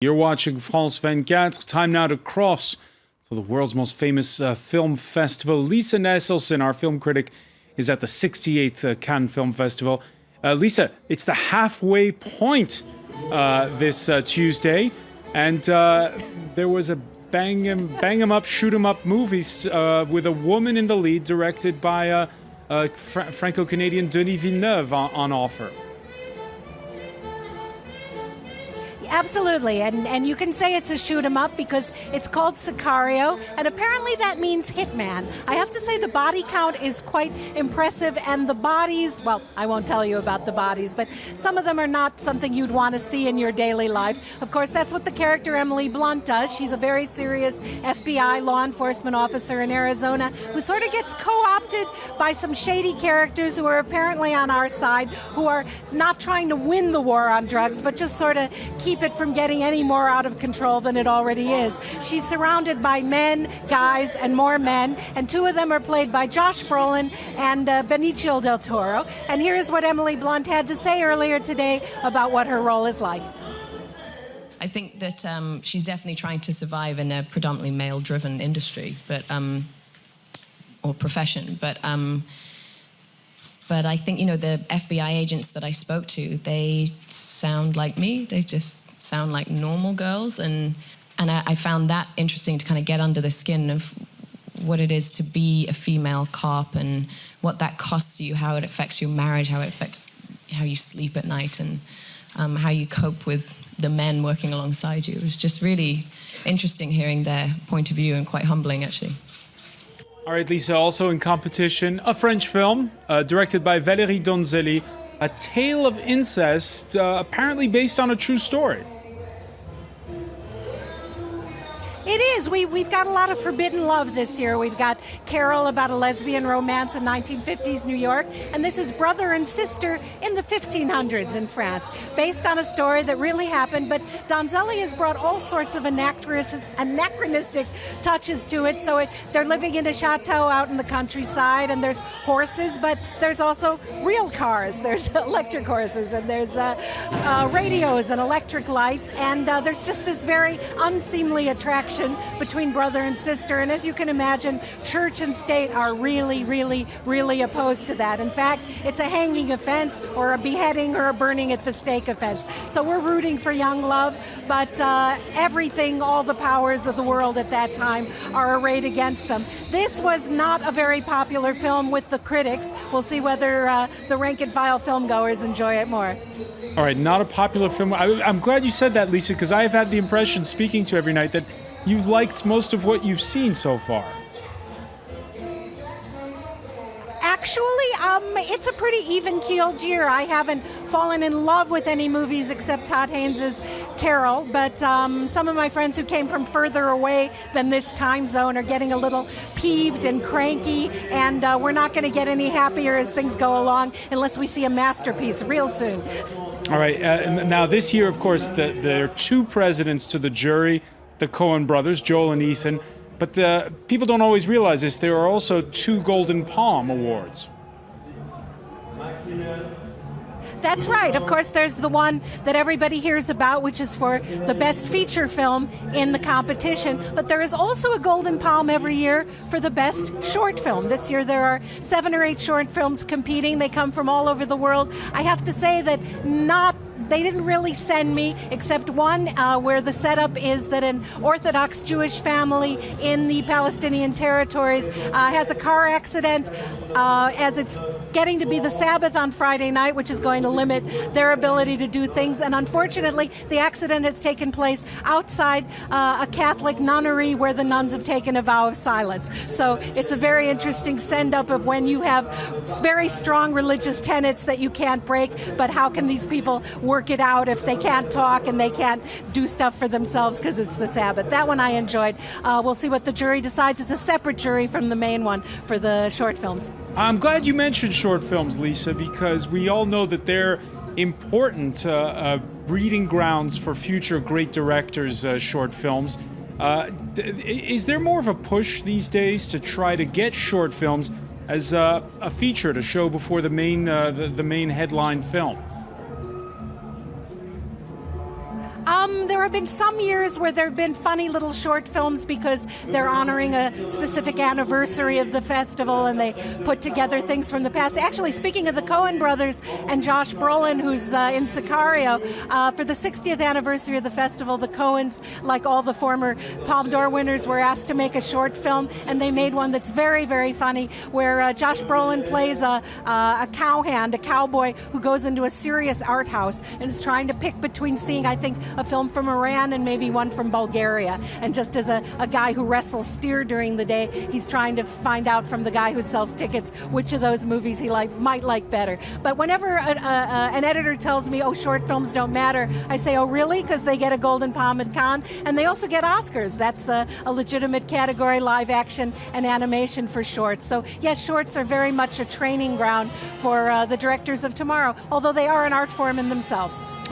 You're watching France 24. Time now to cross to the world's most famous film festival. Lisa Nesselson, our film critic, is at the 68th Cannes Film Festival. Lisa, it's the halfway point this Tuesday, and there was a bang 'em up, shoot 'em up movies with a woman in the lead, directed by Franco-Canadian Denis Villeneuve on offer. Absolutely, and you can say it's a shoot 'em up because it's called Sicario, and apparently that means hitman. I have to say the body count is quite impressive, and the bodies, well, I won't tell you about the bodies, but some of them are not something you'd want to see in your daily life. Of course, that's what the character Emily Blunt does. She's a very serious FBI law enforcement officer in Arizona who sort of gets co-opted by some shady characters who are apparently on our side, who are not trying to win the war on drugs, but just sort of keep it from getting any more out of control than it already is. She's surrounded by men, guys, and more men, and two of them are played by Josh Brolin and Benicio del Toro. And here's what Emily Blunt had to say earlier today about what her role is like. I think that she's definitely trying to survive in a predominantly male-driven industry, but or profession. But I think, you know, the FBI agents that I spoke to, they sound like me. They just sound like normal girls. And I found that interesting to kind of get under the skin of what it is to be a female cop and what that costs you, how it affects your marriage, how it affects how you sleep at night, and how you cope with the men working alongside you. It was just really interesting hearing their point of view, and quite humbling, actually. All right, Lisa, also in competition, a French film directed by Valérie Donzelli, A Tale of Incest, apparently based on a true story. It is. We've got a lot of forbidden love this year. We've got Carol, about a lesbian romance in 1950s New York, and this is Brother and Sister in the 1500s in France, based on a story that really happened, but Donzelli has brought all sorts of anachronistic touches to it. So they're living in a chateau out in the countryside, and there's horses, but there's also real cars. There's electric horses, and there's radios and electric lights, and there's just this very unseemly attraction between brother and sister. And as you can imagine, church and state are really, really, really opposed to that. In fact, it's a hanging offense or a beheading or a burning at the stake offense. So we're rooting for young love, but everything, all the powers of the world at that time are arrayed against them. This was not a very popular film with the critics. We'll see whether the rank and file film goers enjoy it more. All right, not a popular film. I'm glad you said that, Lisa, because I've had the impression, speaking to every night, that you've liked most of what you've seen so far. Actually, it's a pretty even-keeled year. I haven't fallen in love with any movies except Todd Haynes' Carol, but some of my friends who came from further away than this time zone are getting a little peeved and cranky, and we're not going to get any happier as things go along unless we see a masterpiece real soon. All right, now this year, of course, there are two presidents to the jury, the Coen brothers, Joel and Ethan, but the people don't always realize this. There are also two Golden Palm Awards. That's right. Of course, there's the one that everybody hears about, which is for the best feature film in the competition. But there is also a Golden Palm every year for the best short film. This year there are 7 or 8 short films competing. They come from all over the world. I have to say that they didn't really send me, except one where the setup is that an Orthodox Jewish family in the Palestinian territories has a car accident as it's getting to be the Sabbath on Friday night, which is going to limit their ability to do things. And unfortunately, the accident has taken place outside a Catholic nunnery where the nuns have taken a vow of silence. So it's a very interesting send-up of when you have very strong religious tenets that you can't break, but how can these people work it out if they can't talk and they can't do stuff for themselves because it's the Sabbath. That one I enjoyed. We'll see what the jury decides. It's a separate jury from the main one for the short films. I'm glad you mentioned short films, Lisa, because we all know that they're important breeding grounds for future great directors' short films. Is there more of a push these days to try to get short films as a feature to show before the main headline film? There have been some years where there have been funny little short films because they're honoring a specific anniversary of the festival and they put together things from the past. Actually, speaking of the Coen brothers and Josh Brolin, who's in Sicario, for the 60th anniversary of the festival, the Coens, like all the former Palme d'Or winners, were asked to make a short film, and they made one that's very, very funny, where Josh Brolin plays a cowhand, a cowboy who goes into a serious art house and is trying to pick between seeing, I think, a film from Iran and maybe one from Bulgaria. And just as a guy who wrestles steer during the day, he's trying to find out from the guy who sells tickets which of those movies he might like better. But whenever an editor tells me, oh, short films don't matter, I say, oh, really? Because they get a Golden Palm at Cannes, and they also get Oscars. That's a legitimate category, live action and animation for shorts. So yes, shorts are very much a training ground for the directors of tomorrow, although they are an art form in themselves.